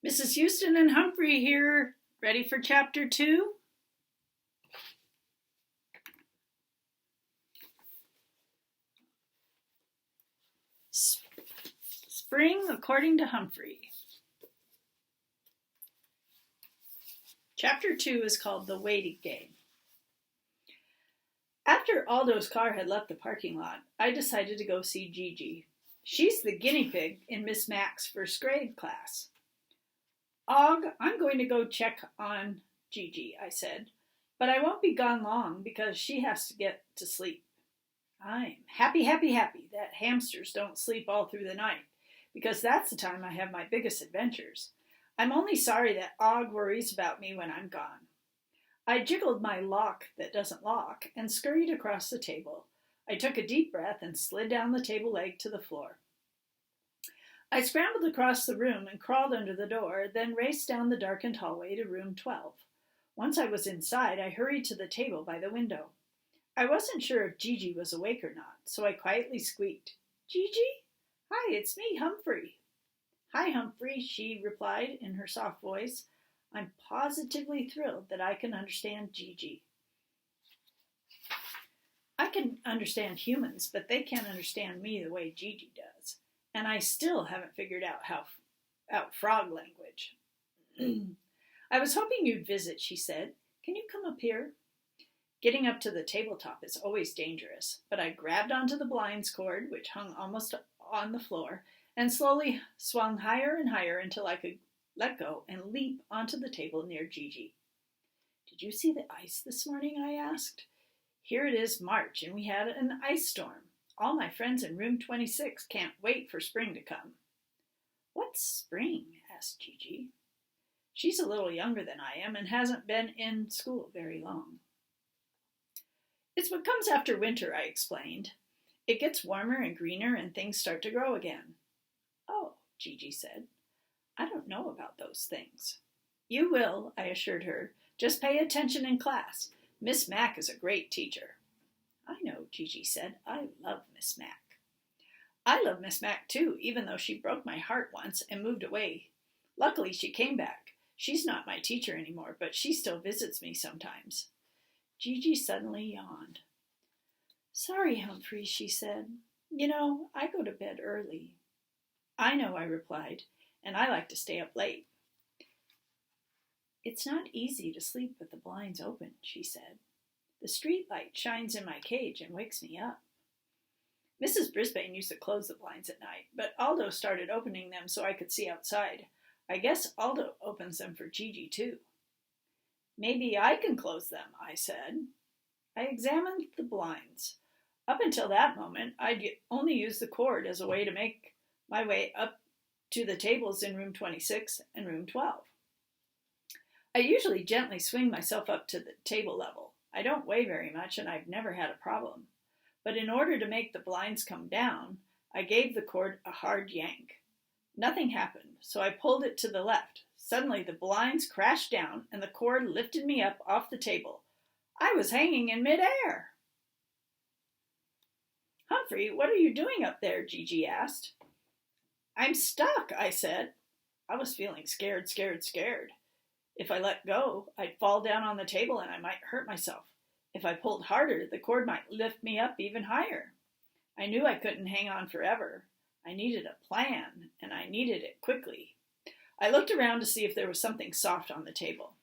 Mrs. Houston and Humphrey here, ready for chapter 2? Spring according to Humphrey. Chapter 2 is called The Waiting Game. After Aldo's car had left the parking lot, I decided to go see Gigi. She's the guinea pig in Miss Mack's first grade class. Og, I'm going to go check on Gigi, I said, but I won't be gone long because she has to get to sleep. I'm happy that hamsters don't sleep all through the night, because that's the time I have my biggest adventures. I'm only sorry that Og worries about me when I'm gone. I jiggled my lock that doesn't lock and scurried across the table. I took a deep breath and slid down the table leg to the floor. I scrambled across the room and crawled under the door, then raced down the darkened hallway to room 12. Once I was inside, I hurried to the table by the window. I wasn't sure if Gigi was awake or not, so I quietly squeaked, "Gigi? Hi, it's me, Humphrey." "Hi, Humphrey," she replied in her soft voice. I'm positively thrilled that I can understand Gigi. I can understand humans, but they can't understand me the way Gigi does. And I still haven't figured out frog language. "I was hoping you'd visit," she said. "Can you come up here?" Getting up to the tabletop is always dangerous, but I grabbed onto the blinds cord, which hung almost on the floor, and slowly swung higher and higher until I could let go and leap onto the table near Gigi. "Did you see the ice this morning?" I asked. "Here it is March, and we had an ice storm. All my friends in room 26 can't wait for spring to come." "What's spring?" asked Gigi. She's a little younger than I am and hasn't been in school very long. "It's what comes after winter," I explained. "It gets warmer and greener and things start to grow again." "Oh," Gigi said. "I don't know about those things." "You will," I assured her. "Just pay attention in class. Miss Mack is a great teacher." "I know," Gigi said. "I love Miss Mack." "I love Miss Mack too, even though she broke my heart once and moved away. Luckily she came back. She's not my teacher anymore, but she still visits me sometimes." Gigi suddenly yawned. "Sorry, Humphrey," she said. "You know, I go to bed early." "I know," I replied, "and I like to stay up late." "It's not easy to sleep with the blinds open," she said. "The street light shines in my cage and wakes me up." Mrs. Brisbane used to close the blinds at night, but Aldo started opening them so I could see outside. I guess Aldo opens them for Gigi too. "Maybe I can close them," I said. I examined the blinds. Up until that moment, I'd only used the cord as a way to make my way up to the tables in room 26 and room 12. I usually gently swing myself up to the table level. I don't weigh very much and I've never had a problem. But in order to make the blinds come down, I gave the cord a hard yank. Nothing happened, so I pulled it to the left. Suddenly the blinds crashed down and the cord lifted me up off the table. I was hanging in midair. "Humphrey, what are you doing up there?" Gigi asked. "I'm stuck," I said. I was feeling scared. If I let go, I'd fall down on the table and I might hurt myself. If I pulled harder, the cord might lift me up even higher. I knew I couldn't hang on forever. I needed a plan, and I needed it quickly. I looked around to see if there was something soft on the table.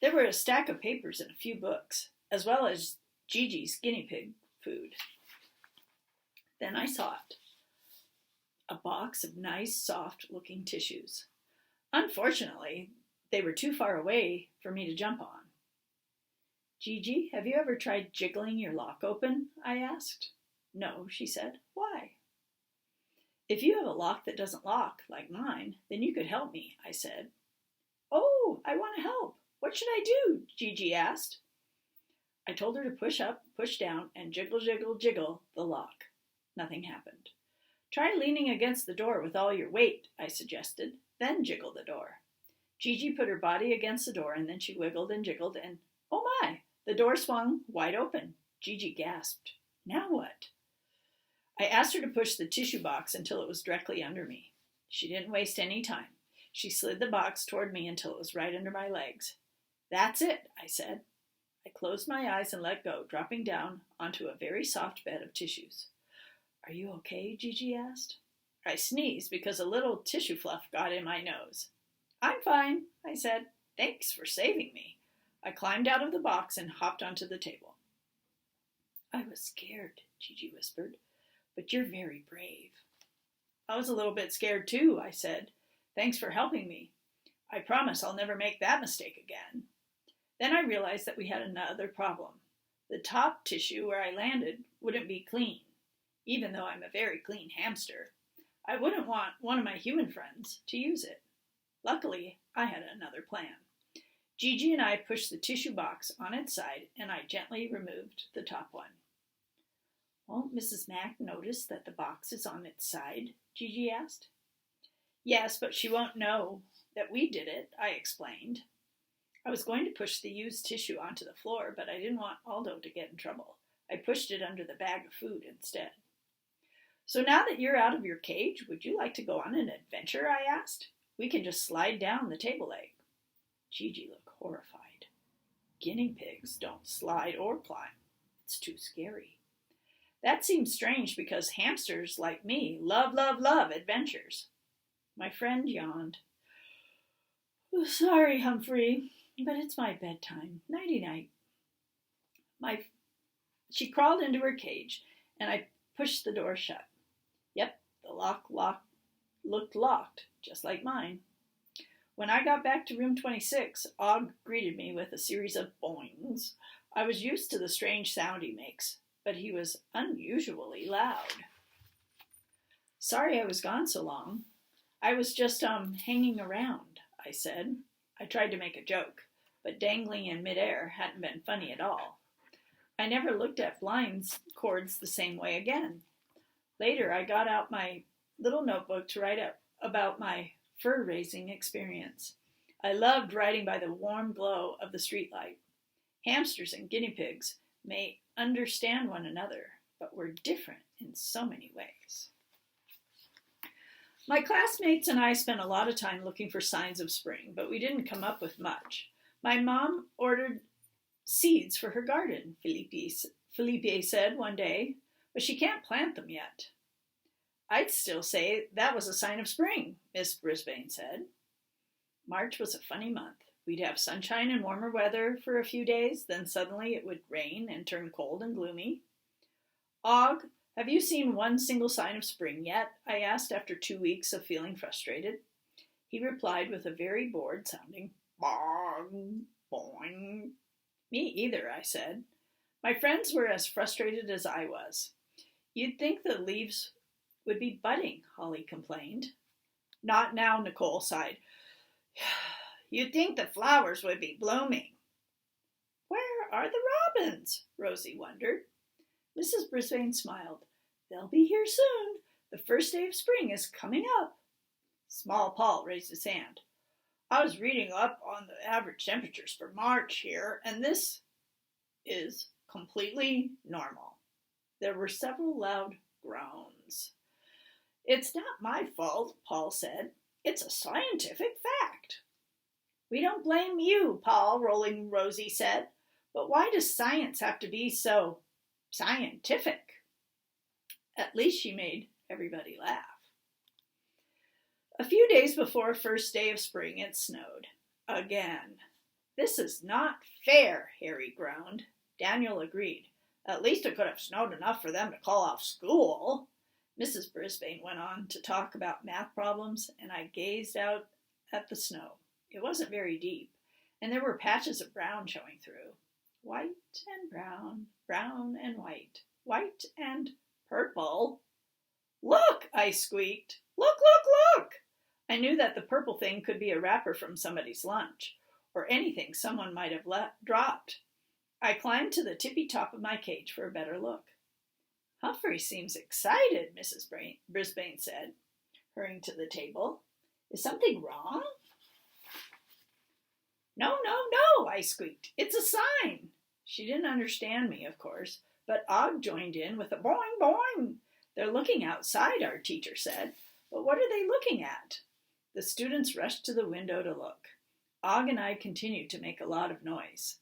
There were a stack of papers and a few books, as well as Gigi's guinea pig food. Then I saw it. A box of nice, soft-looking tissues. Unfortunately, they were too far away for me to jump on. "Gigi, have you ever tried jiggling your lock open?" I asked. "No," she said. "Why?" "If you have a lock that doesn't lock, like mine, then you could help me," I said. "Oh, I want to help. What should I do?" Gigi asked. I told her to push up, push down, and jiggle the lock. Nothing happened. "Try leaning against the door with all your weight," I suggested. "Then jiggle the door." Gigi put her body against the door and then she wiggled and jiggled and, oh my, the door swung wide open. Gigi gasped. "Now what?" I asked her to push the tissue box until it was directly under me. She didn't waste any time. She slid the box toward me until it was right under my legs. That's it, I said. I closed my eyes and let go, dropping down onto a very soft bed of tissues. Are you okay? Gigi asked. I sneezed because a little tissue fluff got in my nose. I'm fine, I said. Thanks for saving me. I climbed out of the box and hopped onto the table. I was scared, Gigi whispered, but you're very brave. I was a little bit scared too, I said. Thanks for helping me. I promise I'll never make that mistake again. Then I realized that we had another problem. The top tissue where I landed wouldn't be clean, even though I'm a very clean hamster. I wouldn't want one of my human friends to use it. Luckily, I had another plan. Gigi and I pushed the tissue box on its side, and I gently removed the top one. Won't Mrs. Mack notice that the box is on its side? Gigi asked. Yes, but she won't know that we did it, I explained. I was going to push the used tissue onto the floor, but I didn't want Aldo to get in trouble. I pushed it under the bag of food instead. So now that you're out of your cage, would you like to go on an adventure? I asked. We can just slide down the table leg. Gigi looked horrified. Guinea pigs don't slide or climb. It's too scary. That seems strange because hamsters like me love adventures. My friend yawned. Oh, sorry, Humphrey, but it's my bedtime. Nighty-night. She crawled into her cage, and I pushed the door shut. Yep, the lock looked locked, just like mine. When I got back to room 26, Og greeted me with a series of boings. I was used to the strange sound he makes, but he was unusually loud. Sorry I was gone so long. I was just, hanging around, I said. I tried to make a joke, but dangling in midair hadn't been funny at all. I never looked at blinds cords the same way again. Later, I got out my little notebook to write up about my fur-raising experience. I loved riding by the warm glow of the streetlight. Hamsters and guinea pigs may understand one another, but we're different in so many ways. My classmates and I spent a lot of time looking for signs of spring, but we didn't come up with much. My mom ordered seeds for her garden, Felipe said one day, but she can't plant them yet. I'd still say that was a sign of spring, Miss Brisbane said. March was a funny month. We'd have sunshine and warmer weather for a few days, then suddenly it would rain and turn cold and gloomy. Og, have you seen one single sign of spring yet? I asked after 2 weeks of feeling frustrated. He replied with a very bored-sounding bong, boing. Me either, I said. My friends were as frustrated as I was. You'd think the leaves would be budding, Holly complained. Not now, Nicole sighed. You'd think the flowers would be blooming. Where are the robins? Rosie wondered. Mrs. Brisbane smiled. They'll be here soon. The first day of spring is coming up. Small Paul raised his hand. I was reading up on the average temperatures for March here, and this is completely normal. There were several loud groans. It's not my fault, Paul said. It's a scientific fact. We don't blame you, Paul, rolling Rosie said. But why does science have to be so scientific? At least she made everybody laugh. A few days before first day of spring, it snowed. Again. This is not fair, Harry groaned. Daniel agreed. At least it could have snowed enough for them to call off school. Mrs. Brisbane went on to talk about math problems, and I gazed out at the snow. It wasn't very deep, and there were patches of brown showing through. White and brown, brown and white and purple. Look, I squeaked. Look, look, look! I knew that the purple thing could be a wrapper from somebody's lunch, or anything someone might have dropped. I climbed to the tippy top of my cage for a better look. Humphrey seems excited, Mrs. Brisbane said, hurrying to the table. Is something wrong? No, no, no, I squeaked. It's a sign. She didn't understand me, of course, but Og joined in with a boing, boing. They're looking outside, our teacher said. But what are they looking at? The students rushed to the window to look. Og and I continued to make a lot of noise.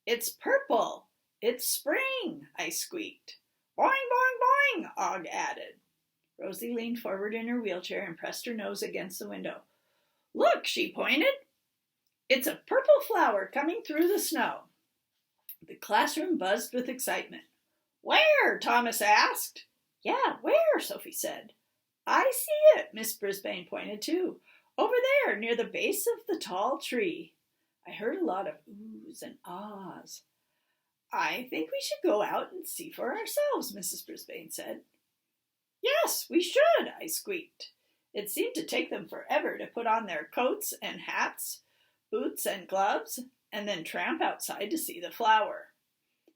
"It's purple! It's spring!" I squeaked. "Boing, boing, boing!" Og added. Rosie leaned forward in her wheelchair and pressed her nose against the window. "Look," she pointed. "It's a purple flower coming through the snow." The classroom buzzed with excitement. "Where?" Thomas asked. "Yeah, where?" Sophie said. "I see it," Miss Brisbane pointed to. "Over there, near the base of the tall tree." I heard a lot of oohs and ahs. "I think we should go out and see for ourselves," Mrs. Brisbane said. "Yes, we should," I squeaked. It seemed to take them forever to put on their coats and hats, boots and gloves, and then tramp outside to see the flower.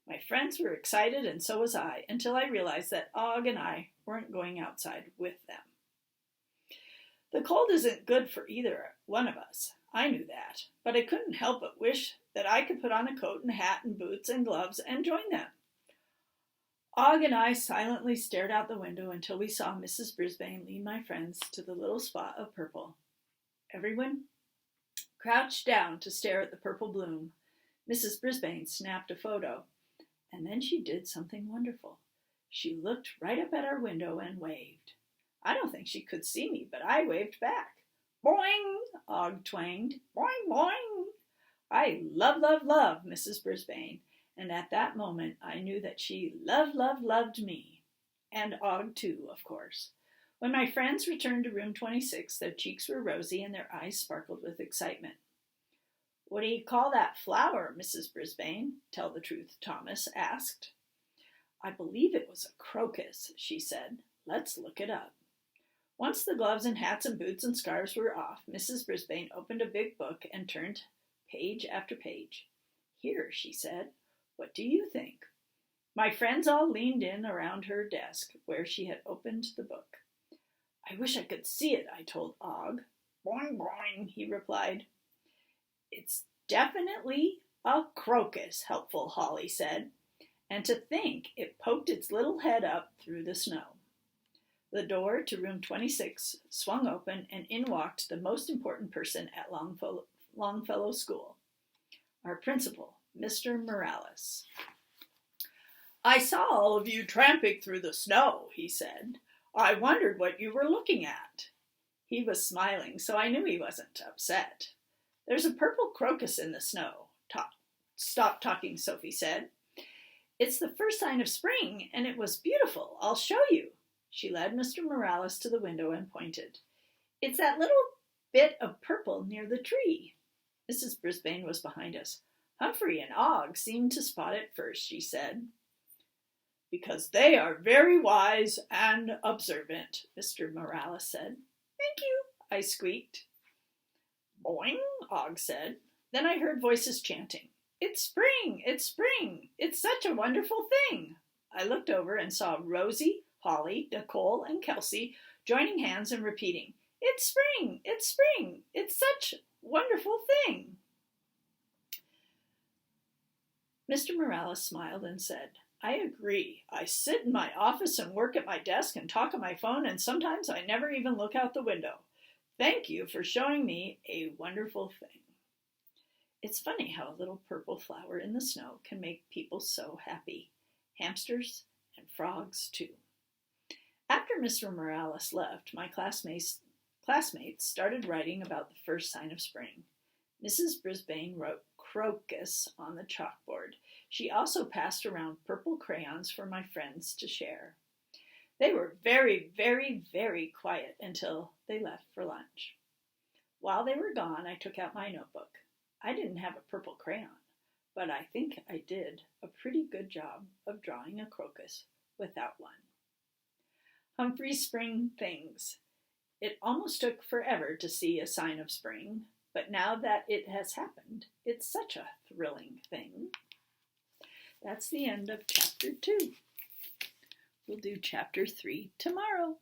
My friends were excited, and so was I, until I realized that Og and I weren't going outside with them. The cold isn't good for either one of us. I knew that, but I couldn't help but wish that I could put on a coat and hat and boots and gloves and join them. Og and I silently stared out the window until we saw Mrs. Brisbane lead my friends to the little spot of purple. Everyone crouched down to stare at the purple bloom. Mrs. Brisbane snapped a photo, and then she did something wonderful. She looked right up at our window and waved. I don't think she could see me, but I waved back. "Boing!" Og twanged. "Boing, boing!" I love Mrs. Brisbane, and at that moment I knew that she loved me. And Og too, of course. When my friends returned to room 26, their cheeks were rosy and their eyes sparkled with excitement. "What do you call that flower, Mrs. Brisbane?" Tell the truth, Thomas asked. "I believe it was a crocus," she said. "Let's look it up." Once the gloves and hats and boots and scarves were off, Mrs. Brisbane opened a big book and turned page after page. "Here," she said. "What do you think?" My friends all leaned in around her desk where she had opened the book. "I wish I could see it," I told Og. "Boing, boing," he replied. "It's definitely a crocus," helpful Holly said. "And to think it poked its little head up through the snow." The door to room 26 swung open, and in walked the most important person at Longfellow School, our principal, Mr. Morales. "I saw all of you tramping through the snow," he said. "I wondered what you were looking at." He was smiling, so I knew he wasn't upset. "There's a purple crocus in the snow." "Stop talking," Sophie said. "It's the first sign of spring, and it was beautiful. I'll show you." She led Mr. Morales to the window and pointed. "It's that little bit of purple near the tree." Mrs. Brisbane was behind us. "Humphrey and Og seemed to spot it first," she said. "Because they are very wise and observant," Mr. Morales said. "Thank you," I squeaked. "Boing," Og said. Then I heard voices chanting. "It's spring! It's spring! It's such a wonderful thing!" I looked over and saw Rosie, Holly, Nicole, and Kelsey joining hands and repeating, "It's spring! It's spring! It's such a wonderful thing!" Mr. Morales smiled and said, "I agree. I sit in my office and work at my desk and talk on my phone, and sometimes I never even look out the window. Thank you for showing me a wonderful thing." It's funny how a little purple flower in the snow can make people so happy. Hamsters and frogs, too. After Mr. Morales left, my classmates started writing about the first sign of spring. Mrs. Brisbane wrote crocus on the chalkboard. She also passed around purple crayons for my friends to share. They were very quiet until they left for lunch. While they were gone, I took out my notebook. I didn't have a purple crayon, but I think I did a pretty good job of drawing a crocus without one. Humphrey's spring things. It almost took forever to see a sign of spring, but now that it has happened, it's such a thrilling thing. That's the end of chapter 2. We'll do chapter 3 tomorrow.